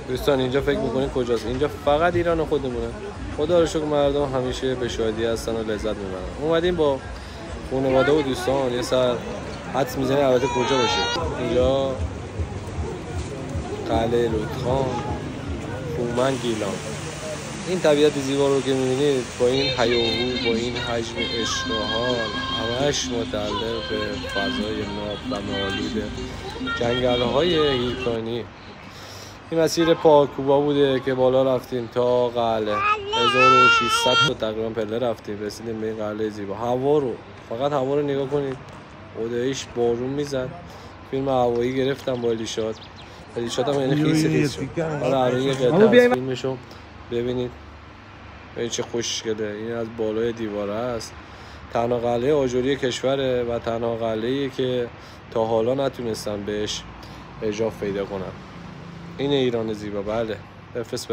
دوستان اینجا فکر میکنید کجاست؟ اینجا فقط ایران خودمونه. خدا رو شکر مردم همیشه به شادی هستن و لذت میبرن. اومدیم با خانواده و دوستان یه سر حدس میزنیم البته کجا باشه. اینجا قلعه رودخان، هومن گیلان. این طبیعت زیبا رو که میبینید با این هیاهو، با این حجم عشق و حال، همش متعلق به فضای ناب و مالود جنگل‌های هیرکانی. این مسیر پاکوبا بوده که بالا رفتیم تا قلعه 1600 تا تقریبا پله رفتیم رسیدیم به این قلعه زیبا. هوا رو فقط هوا رو نگاه کنید، خداییش بارون میزد. فیلم هوایی گرفتم با الیشاد هم یعنی خیلی سخت شد. حالا الان یه قطعه از فیلمشو ببینید چه خوشگله. این از بالای دیواره است. تنها قلعه آجوری کشوره و تنها قلعه‌ای که تا حالا نتونستم بهش اجازه پیدا کنم. این ایران زیبا. بله بفرست.